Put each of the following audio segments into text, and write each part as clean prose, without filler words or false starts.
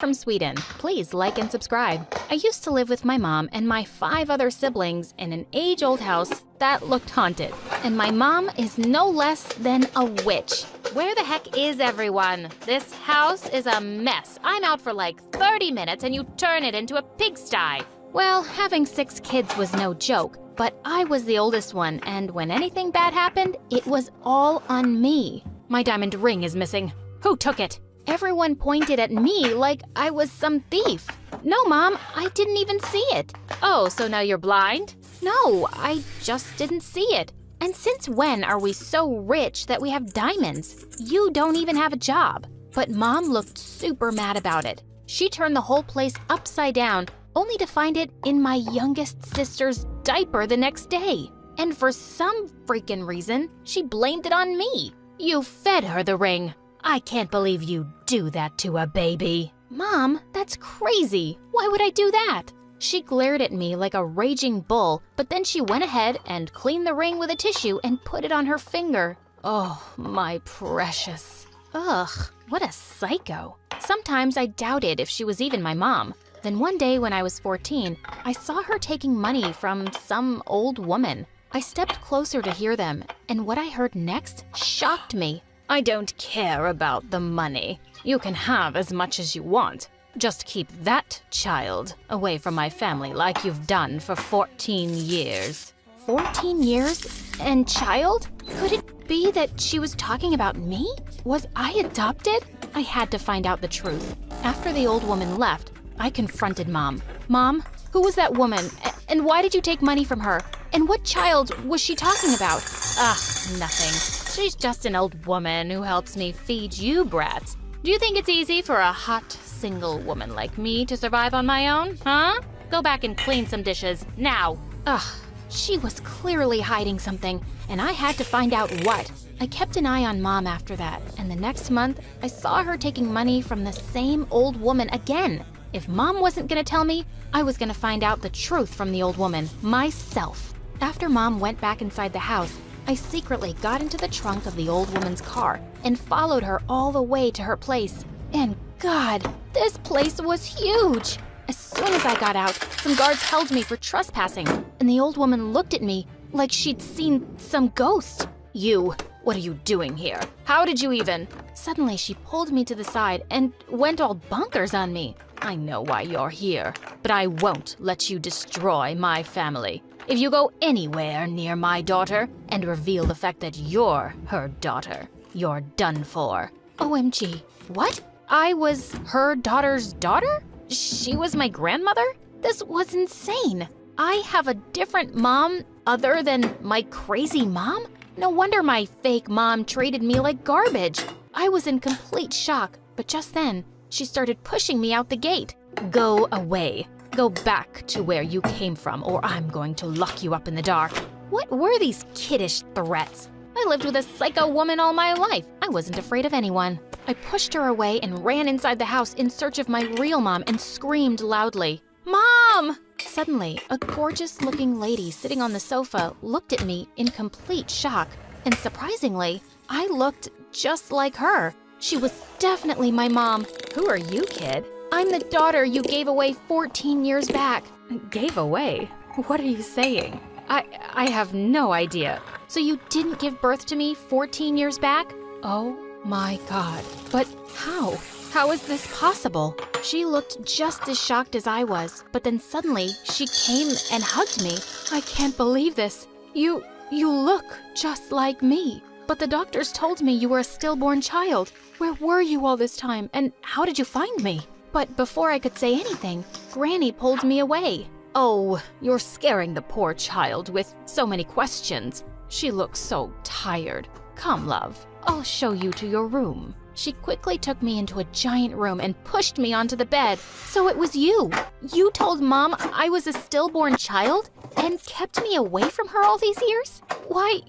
From Sweden. Please like and subscribe. I used to live with my mom and my 5 other siblings in an age-old house that looked haunted. And my mom is no less than a witch. Where the heck is everyone? This house is a mess. I'm out for like 30 minutes and you turn it into a pigsty. Well, having 6 kids was no joke, but I was the oldest one, and when anything bad happened, it was all on me. My diamond ring is missing. Who took it? Everyone pointed at me like I was some thief. No, Mom, I didn't even see it. Oh, so now you're blind? No, I just didn't see it. And since when are we so rich that we have diamonds? You don't even have a job. But Mom looked super mad about it. She turned the whole place upside down, only to find it in my youngest sister's diaper the next day. And for some freaking reason, she blamed it on me. You fed her the ring. I can't believe you do that to a baby. Mom, that's crazy. Why would I do that? She glared at me like a raging bull, but then she went ahead and cleaned the ring with a tissue and put it on her finger. Oh, my precious. Ugh, what a psycho. Sometimes I doubted if she was even my mom. Then one day when I was 14, I saw her taking money from some old woman. I stepped closer to hear them, and what I heard next shocked me. I don't care about the money. You can have as much as you want. Just keep that child away from my family like you've done for 14 years. 14 years? And child? Could it be that she was talking about me? Was I adopted? I had to find out the truth. After the old woman left, I confronted Mom. Mom, who was that woman? And why did you take money from her? And what child was she talking about? Nothing. She's just an old woman who helps me feed you brats. Do you think it's easy for a hot, single woman like me to survive on my own, huh? Go back and clean some dishes, now. She was clearly hiding something, and I had to find out what. I kept an eye on Mom after that, and the next month, I saw her taking money from the same old woman again. If Mom wasn't gonna tell me, I was gonna find out the truth from the old woman, myself. After Mom went back inside the house, I secretly got into the trunk of the old woman's car and followed her all the way to her place. And God, this place was huge! As soon as I got out, some guards held me for trespassing, and the old woman looked at me like she'd seen some ghost. You, what are you doing here? How did you even? Suddenly she pulled me to the side and went all bonkers on me. I know why you're here, but I won't let you destroy my family. If you go anywhere near my daughter and reveal the fact that you're her daughter, you're done for. OMG, what? I was her daughter's daughter? She was my grandmother? This was insane. I have a different mom other than my crazy mom? No wonder my fake mom treated me like garbage. I was in complete shock, but just then, she started pushing me out the gate. Go away. Go back to where you came from, or I'm going to lock you up in the dark. What were these kiddish threats? I lived with a psycho woman all my life. I wasn't afraid of anyone. I pushed her away and ran inside the house in search of my real mom and screamed loudly, Mom! Suddenly, a gorgeous-looking lady sitting on the sofa looked at me in complete shock. And surprisingly, I looked just like her. She was definitely my mom. Who are you, kid? I'm the daughter you gave away 14 years back. Gave away? What are you saying? I have no idea. So you didn't give birth to me 14 years back? Oh my God. But how? How is this possible? She looked just as shocked as I was, but then suddenly she came and hugged me. I can't believe this. You look just like me. But the doctors told me you were a stillborn child. Where were you all this time, and how did you find me? But before I could say anything, Granny pulled me away. Oh, you're scaring the poor child with so many questions. She looks so tired. Come, love, I'll show you to your room. She quickly took me into a giant room and pushed me onto the bed. So it was you. You told Mom I was a stillborn child and kept me away from her all these years? Why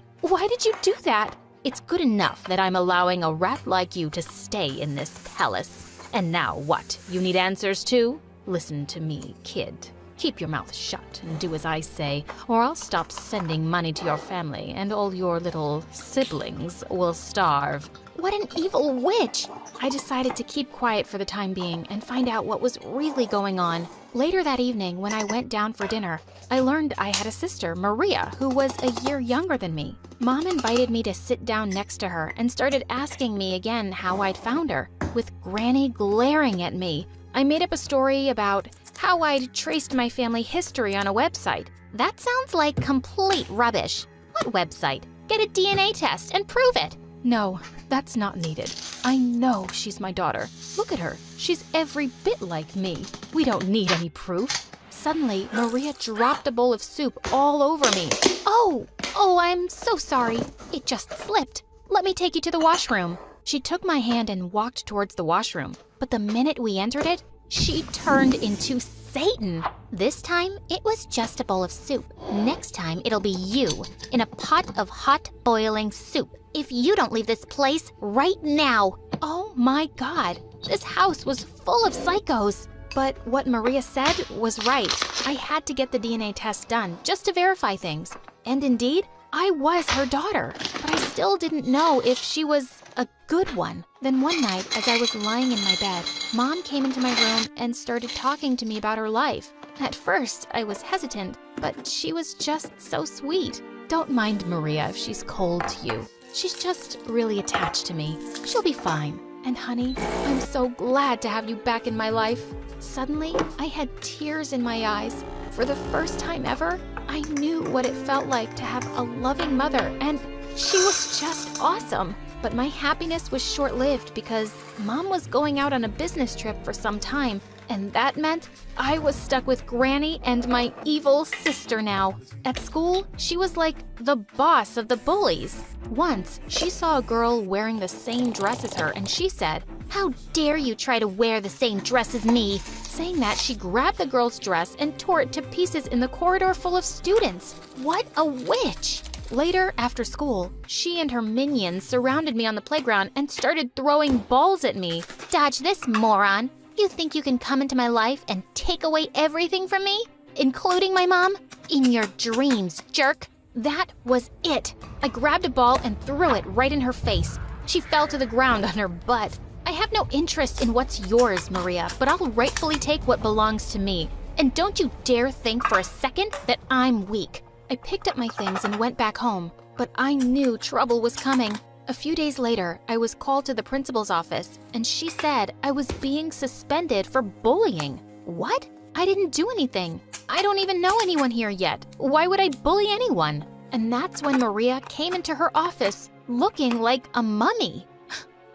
did you do that? It's good enough that I'm allowing a rat like you to stay in this palace. And now what? You need answers too? Listen to me, kid. Keep your mouth shut and do as I say, or I'll stop sending money to your family and all your little siblings will starve." What an evil witch! I decided to keep quiet for the time being and find out what was really going on. Later that evening, when I went down for dinner, I learned I had a sister, Maria, who was a year younger than me. Mom invited me to sit down next to her and started asking me again how I'd found her, with Granny glaring at me. I made up a story about how I'd traced my family history on a website. That sounds like complete rubbish. What website? Get a DNA test and prove it. No, that's not needed. I know she's my daughter. Look at her. She's every bit like me. We don't need any proof. Suddenly, Maria dropped a bowl of soup all over me. Oh, I'm so sorry. It just slipped. Let me take you to the washroom. She took my hand and walked towards the washroom. But the minute we entered it, she turned into Satan. This time, it was just a bowl of soup. Next time, it'll be you in a pot of hot boiling soup. If you don't leave this place right now. Oh my God, this house was full of psychos. But what Maria said was right. I had to get the DNA test done just to verify things. And indeed, I was her daughter, but I still didn't know if she was a good one. Then one night, as I was lying in my bed, Mom came into my room and started talking to me about her life. At first, I was hesitant, but she was just so sweet. Don't mind Maria if she's cold to you. She's just really attached to me. She'll be fine. And honey, I'm so glad to have you back in my life. Suddenly, I had tears in my eyes. For the first time ever, I knew what it felt like to have a loving mother, and she was just awesome. But my happiness was short-lived because Mom was going out on a business trip for some time, and that meant I was stuck with Granny and my evil sister now. At school, she was like the boss of the bullies. Once, she saw a girl wearing the same dress as her, and she said, "How dare you try to wear the same dress as me?" Saying that, she grabbed the girl's dress and tore it to pieces in the corridor full of students. What a witch! Later, after school, she and her minions surrounded me on the playground and started throwing balls at me. "Dodge this, moron! You think you can come into my life and take away everything from me? Including my mom? In your dreams, jerk!" That was it. I grabbed a ball and threw it right in her face. She fell to the ground on her butt. I have no interest in what's yours, Maria, but I'll rightfully take what belongs to me. And don't you dare think for a second that I'm weak. I picked up my things and went back home, but I knew trouble was coming. A few days later, I was called to the principal's office, and she said I was being suspended for bullying. What? I didn't do anything. I don't even know anyone here yet. Why would I bully anyone? And that's when Maria came into her office, looking like a mummy.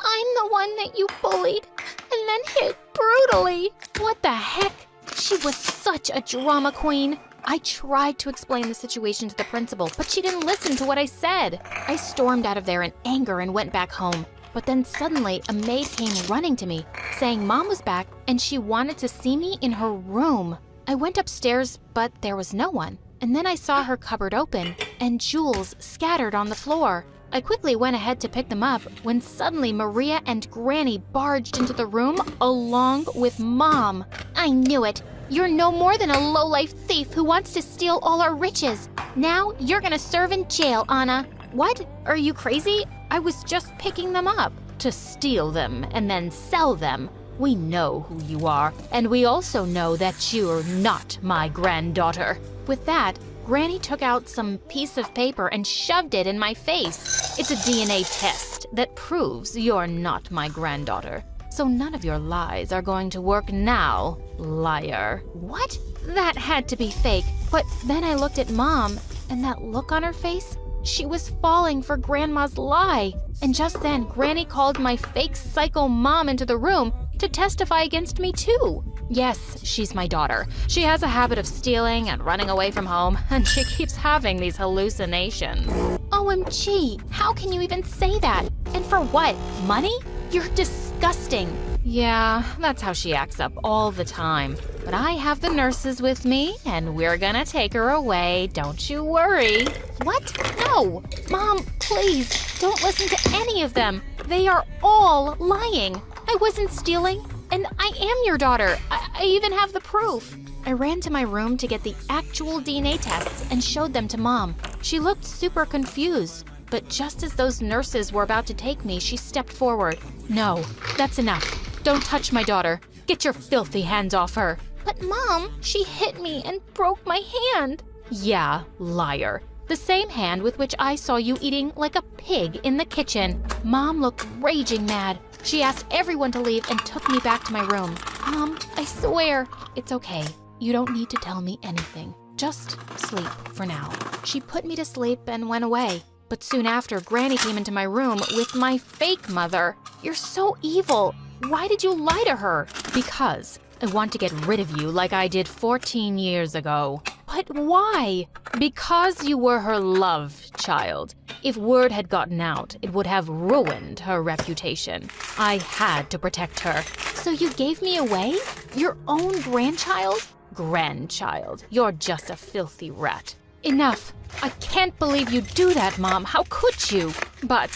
"I'm the one that you bullied and then hit brutally." What the heck? She was such a drama queen. I tried to explain the situation to the principal, but she didn't listen to what I said. I stormed out of there in anger and went back home. But then suddenly, a maid came running to me, saying Mom was back and she wanted to see me in her room. I went upstairs, but there was no one. And then I saw her cupboard open and jewels scattered on the floor. I quickly went ahead to pick them up when suddenly Maria and Granny barged into the room along with Mom. I knew it. You're no more than a low-life thief who wants to steal all our riches. Now you're gonna serve in jail, Anna. What? Are you crazy? I was just picking them up. To steal them and then sell them. We know who you are, and we also know that you're not my granddaughter. With that, Granny took out some piece of paper and shoved it in my face. It's a DNA test that proves you're not my granddaughter. So none of your lies are going to work now, liar. What? That had to be fake. But then I looked at Mom, and that look on her face, she was falling for Grandma's lie. And just then, Granny called my fake psycho mom into the room to testify against me too. Yes, she's my daughter. She has a habit of stealing and running away from home, and she keeps having these hallucinations. OMG, how can you even say that? And for what? Money? You're disgusting. Yeah, that's how she acts up all the time. But I have the nurses with me, and we're gonna take her away. Don't you worry. What? No. Mom, please, don't listen to any of them. They are all lying. I wasn't stealing, and I am your daughter. I even have the proof. I ran to my room to get the actual DNA tests and showed them to Mom. She looked super confused, but just as those nurses were about to take me, she stepped forward. "No, that's enough. Don't touch my daughter. Get your filthy hands off her." "But Mom, she hit me and broke my hand." "Yeah, liar. The same hand with which I saw you eating like a pig in the kitchen." Mom looked raging mad. She asked everyone to leave and took me back to my room. "Mom, I swear." "It's okay. You don't need to tell me anything. Just sleep for now." She put me to sleep and went away. But soon after, Granny came into my room with my fake mother. "You're so evil. Why did you lie to her?" "Because I want to get rid of you like I did 14 years ago." "But why?" "Because you were her love child. If word had gotten out, it would have ruined her reputation. I had to protect her." "So you gave me away? Your own grandchild?" "Grandchild? You're just a filthy rat." "Enough. I can't believe you do that, Mom. How could you?" But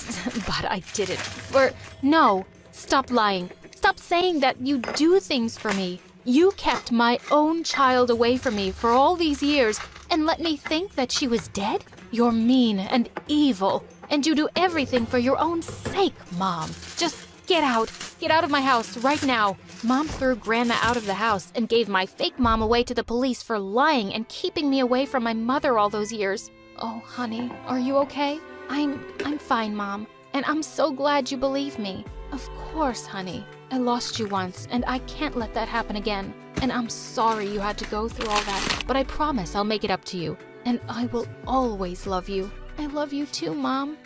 I did it for... No. Stop lying. Stop saying that you do things for me. You kept my own child away from me for all these years and let me think that she was dead? You're mean and evil, and you do everything for your own sake, Mom. Just get out. Get out of my house right now. Mom threw Grandma out of the house and gave my fake mom away to the police for lying and keeping me away from my mother all those years. "Oh, honey, are you okay?" I'm fine, Mom, and I'm so glad you believe me." "Of course, honey. I lost you once, and I can't let that happen again. And I'm sorry you had to go through all that, but I promise I'll make it up to you, and I will always love you. I love you too, Mom."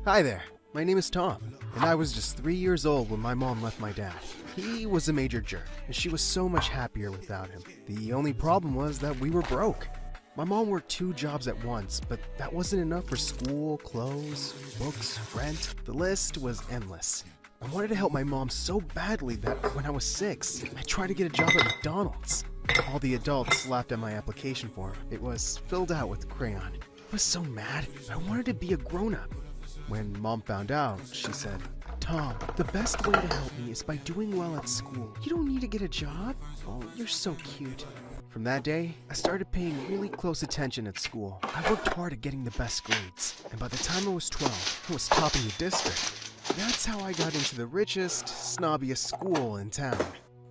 Hi there, my name is Tom, and I was just 3 years old when my mom left my dad. He was a major jerk, and she was so much happier without him. The only problem was that we were broke. My mom worked 2 jobs at once, but that wasn't enough for school, clothes, books, rent. The list was endless. I wanted to help my mom so badly that when I was 6, I tried to get a job at McDonald's. All the adults laughed at my application form. It was filled out with crayon. I was so mad. I wanted to be a grown-up. When Mom found out, she said, "Tom, the best way to help me is by doing well at school. You don't need to get a job. Oh, you're so cute." From that day, I started paying really close attention at school. I worked hard at getting the best grades, and by the time I was 12, I was topping the district. That's how I got into the richest, snobbiest school in town.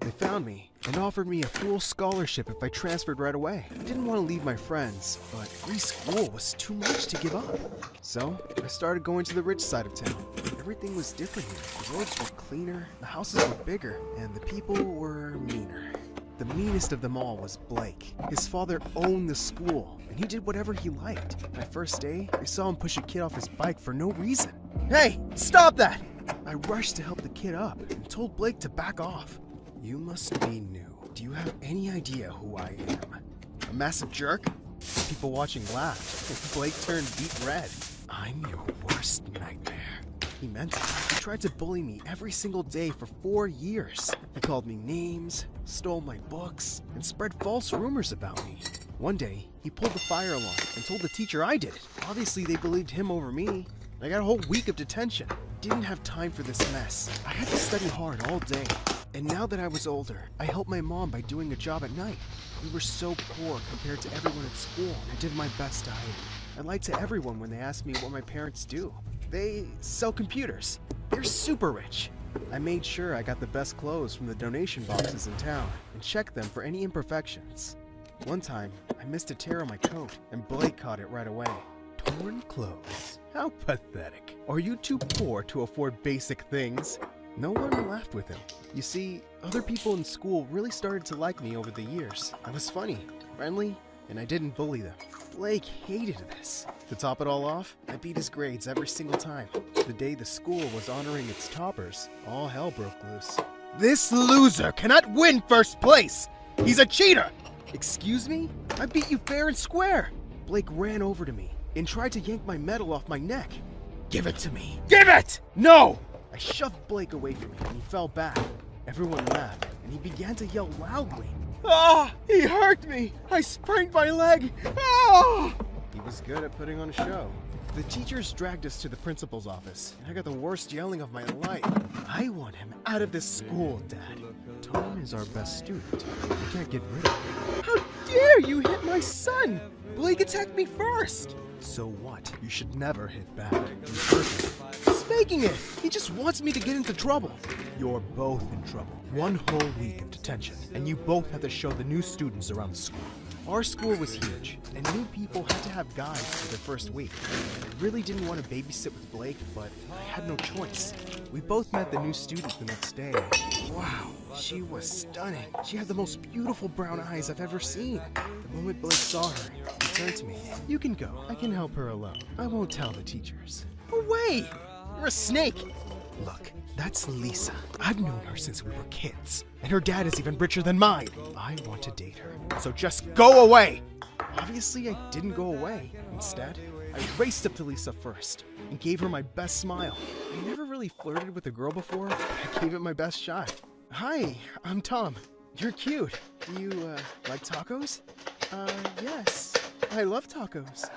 They found me and offered me a full scholarship if I transferred right away. I didn't want to leave my friends, but free school was too much to give up. So I started going to the rich side of town. Everything was different here. The roads were cleaner, the houses were bigger, and the people were meaner. The meanest of them all was Blake. His father owned the school, and he did whatever he liked. My first day, I saw him push a kid off his bike for no reason. "Hey, stop that!" I rushed to help the kid up and told Blake to back off. "You must be new. Do you have any idea who I am? A massive jerk?" People watching laughed. Blake turned beet red. "I'm your worst nightmare." He meant it. He tried to bully me every single day for 4 years. He called me names, stole my books, and spread false rumors about me. One day, he pulled the fire alarm and told the teacher I did it. Obviously, they believed him over me. I got a whole week of detention. Didn't have time for this mess. I had to study hard all day. And now that I was older, I helped my mom by doing a job at night. We were so poor compared to everyone at school, and I did my best to hide it. I lied to everyone when they asked me what my parents do. They sell computers. They're super rich. I made sure I got the best clothes from the donation boxes in town and checked them for any imperfections. One time, I missed a tear on my coat, and Blake caught it right away. Torn clothes. How pathetic. Are you too poor to afford basic things? No one laughed with him. You see, other people in school really started to like me over the years. I was funny, friendly, and I didn't bully them. Blake hated this. To top it all off, I beat his grades every single time. The day the school was honoring its toppers, all hell broke loose. "This loser cannot win first place! He's a cheater!" "Excuse me? I beat you fair and square!" Blake ran over to me and tried to yank my medal off my neck. "Give it to me! Give it! No!" I shoved Blake away from me and he fell back. Everyone laughed and he began to yell loudly. "Ah! He hurt me! I sprained my leg! Ah!" He was good at putting on a show. The teachers dragged us to the principal's office, and I got the worst yelling of my life. "I want him out of this school, Dad. Tom is is our best student. You can't get rid of him. How dare you hit my son? Blake attacked me first! So what? You should never hit back. You hurt him. He's faking it! He just wants me to get into trouble. You're both in trouble. 1 whole week of detention, and you both have to show the new students around the school. Our school was huge, and new people had to have guides for their first week. I really didn't want to babysit with Blake, but I had no choice. We both met the new student the next day. Wow, she was stunning. She had the most beautiful brown eyes I've ever seen. The moment Blake saw her, he turned to me. You can go. I can help her alone. I won't tell the teachers. No way! You're a snake! Look, that's Lisa. I've known her since we were kids, and her dad is even richer than mine. I want to date her, so just go away! Obviously, I didn't go away. Instead, I raced up to Lisa first and gave her my best smile. I never really flirted with a girl before, but I gave it my best shot. Hi, I'm Tom. You're cute. Do you, like tacos? Yes. I love tacos.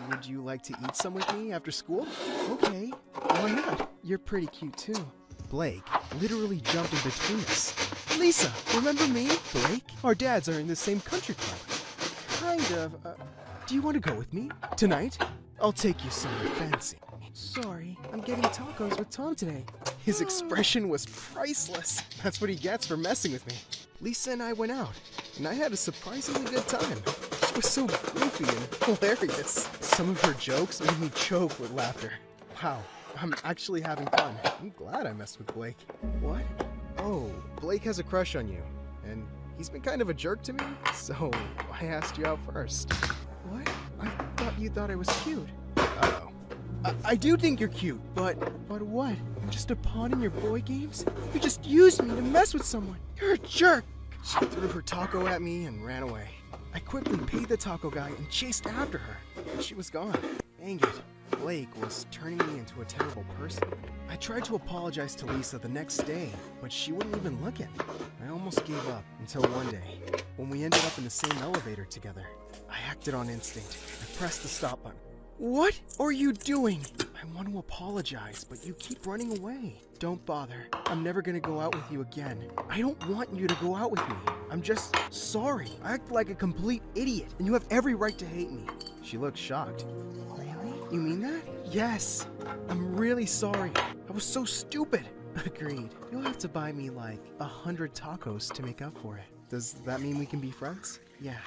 Would you like to eat some with me after school? Okay, why not? You're pretty cute too. Blake literally jumped in between us. Lisa, remember me? Blake? Our dads are in the same country club. Kind of. Do you want to go with me? Tonight? I'll take you somewhere fancy. Sorry, I'm getting tacos with Tom today. His expression was priceless. That's what he gets for messing with me. Lisa and I went out, and I had a surprisingly good time. She was so goofy and hilarious. Some of her jokes made me choke with laughter. Wow, I'm actually having fun. I'm glad I messed with Blake. What? Oh, Blake has a crush on you, and he's been kind of a jerk to me, so I asked you out first. What? I thought you thought I was cute. Uh-oh. I do think you're cute, but what? I'm just a pawn in your boy games? You just used me to mess with someone. You're a jerk. She threw her taco at me and ran away. I quickly paid the taco guy and chased after her. She was gone. Dang it. Blake was turning me into a terrible person. I tried to apologize to Lisa the next day, but she wouldn't even look at me. I almost gave up until one day, when we ended up in the same elevator together. I acted on instinct. I pressed the stop button. What are you doing? I want to apologize, but you keep running away. Don't bother. I'm never gonna go out with you again. I don't want you to go out with me. I'm just sorry. I act like a complete idiot, and you have every right to hate me. She looked shocked. Really? You mean that? Yes. I'm really sorry. I was so stupid. Agreed. You'll have to buy me like 100 tacos to make up for it. Does that mean we can be friends? Yeah.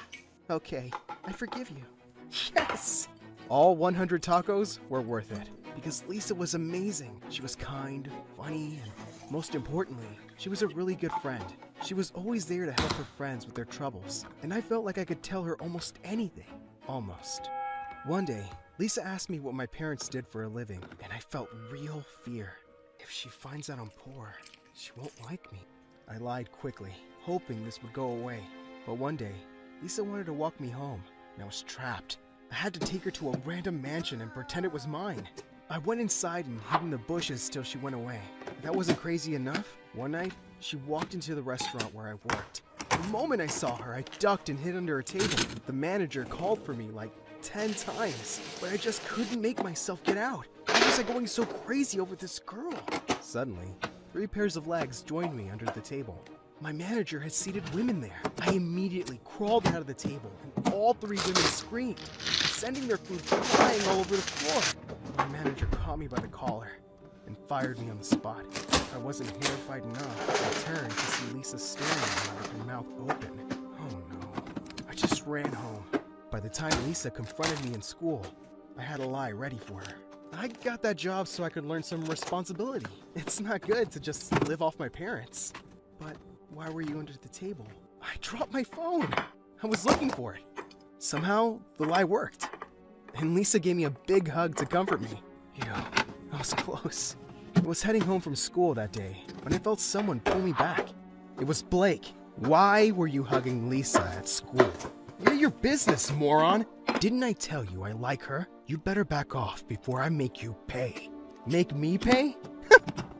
Okay. I forgive you. Yes! All 100 tacos were worth it, because Lisa was amazing. She was kind, funny, and most importantly, she was a really good friend. She was always there to help her friends with their troubles, and I felt like I could tell her almost anything. Almost. One day, Lisa asked me what my parents did for a living, and I felt real fear. If she finds out I'm poor, she won't like me. I lied quickly, hoping this would go away. But one day, Lisa wanted to walk me home, and I was trapped. I had to take her to a random mansion and pretend it was mine. I went inside and hid in the bushes till she went away. If that wasn't crazy enough, one night, she walked into the restaurant where I worked. The moment I saw her, I ducked and hid under a table. The manager called for me like 10 times, but I just couldn't make myself get out. Why was I going so crazy over this girl? Suddenly, 3 pairs of legs joined me under the table. My manager had seated women there. I immediately crawled out of the table, and all 3 women screamed, sending their food flying all over the floor. My manager caught me by the collar and fired me on the spot. I wasn't terrified enough. I turned to see Lisa staring at me with her mouth open. Oh no. I just ran home. By the time Lisa confronted me in school, I had a lie ready for her. I got that job so I could learn some responsibility. It's not good to just live off my parents. But why were you under the table? I dropped my phone. I was looking for it. Somehow, the lie worked. And Lisa gave me a big hug to comfort me. Yeah, I was close. I was heading home from school that day when I felt someone pull me back. It was Blake. Why were you hugging Lisa at school? None of your business, moron. Didn't I tell you I like her? You better back off before I make you pay. Make me pay?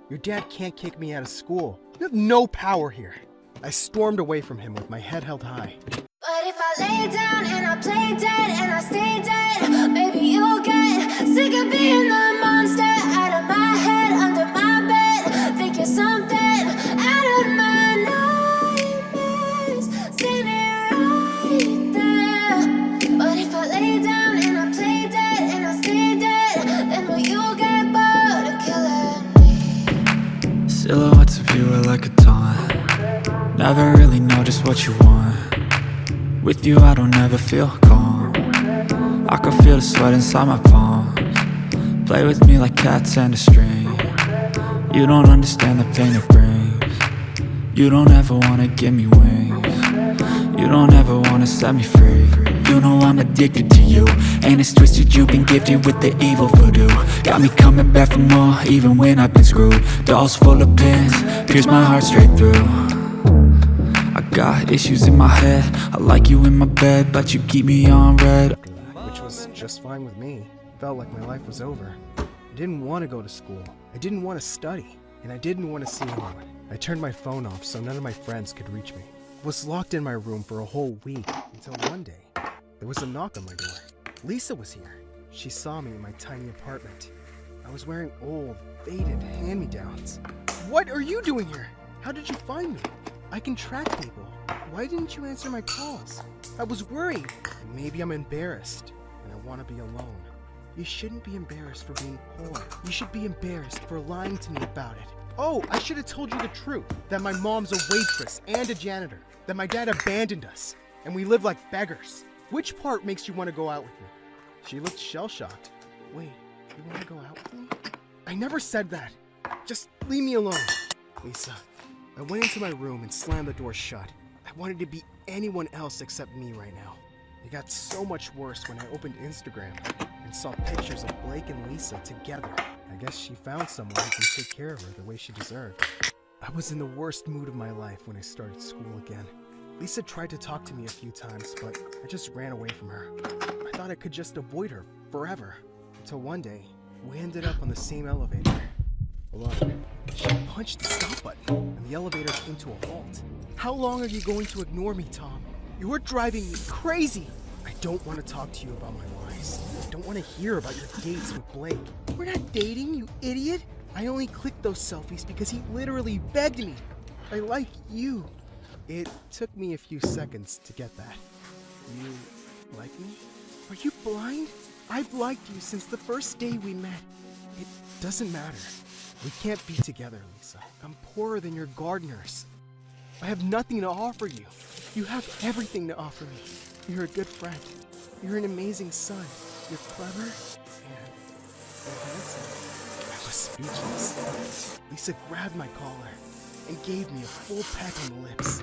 Your dad can't kick me out of school. You have no power here. I stormed away from him with my head held high. But if I lay down and I play dead and I stay dead, maybe you'll get sick of being the monster out of my head, under my bed. Think you're something out of my nightmares. Never really know just what you want. With you I don't ever feel calm. I can feel the sweat inside my palms. Play with me like cats and a string. You don't understand the pain it brings. You don't ever wanna give me wings. You don't ever wanna set me free. You know I'm addicted to you, and it's twisted, you've been gifted with the evil voodoo. Got me coming back for more, even when I've been screwed. Dolls full of pins, pierce my heart straight through. I got issues in my head, I like you in my bed, but you keep me on red. Which was just fine with me. Felt like my life was over. I didn't want to go to school. I didn't want to study. And I didn't want to see anyone. I turned my phone off so none of my friends could reach me. I was locked in my room for a whole week until one day, there was a knock on my door. Lisa was here. She saw me in my tiny apartment. I was wearing old, faded hand-me-downs. What are you doing here? How did you find me? I can track people. Why didn't you answer my calls? I was worried. Maybe I'm embarrassed, and I want to be alone. You shouldn't be embarrassed for being poor. You should be embarrassed for lying to me about it. Oh, I should have told you the truth. That my mom's a waitress and a janitor. That my dad abandoned us, and we live like beggars. Which part makes you want to go out with me? She looked shell-shocked. Wait, you want to go out with me? I never said that. Just leave me alone. Lisa, I went into my room and slammed the door shut. I wanted to be anyone else except me right now. It got so much worse when I opened Instagram and saw pictures of Blake and Lisa together. I guess she found someone who can take care of her the way she deserved. I was in the worst mood of my life when I started school again. Lisa tried to talk to me a few times, but I just ran away from her. I thought I could just avoid her forever. Until one day, we ended up on the same elevator. Alone. She punched the stop button, and the elevator came to a halt. How long are you going to ignore me, Tom? You're driving me crazy! I don't want to talk to you about my lies. I don't want to hear about your dates with Blake. We're not dating, you idiot! I only clicked those selfies because he literally begged me. I like you. It took me a few seconds to get that. You like me? Are you blind? I've liked you since the first day we met. It doesn't matter. We can't be together, Lisa. I'm poorer than your gardeners. I have nothing to offer you. You have everything to offer me. You're a good friend. You're an amazing son. You're clever and you're handsome. I was speechless. Lisa grabbed my collar and gave me a full peck on the lips.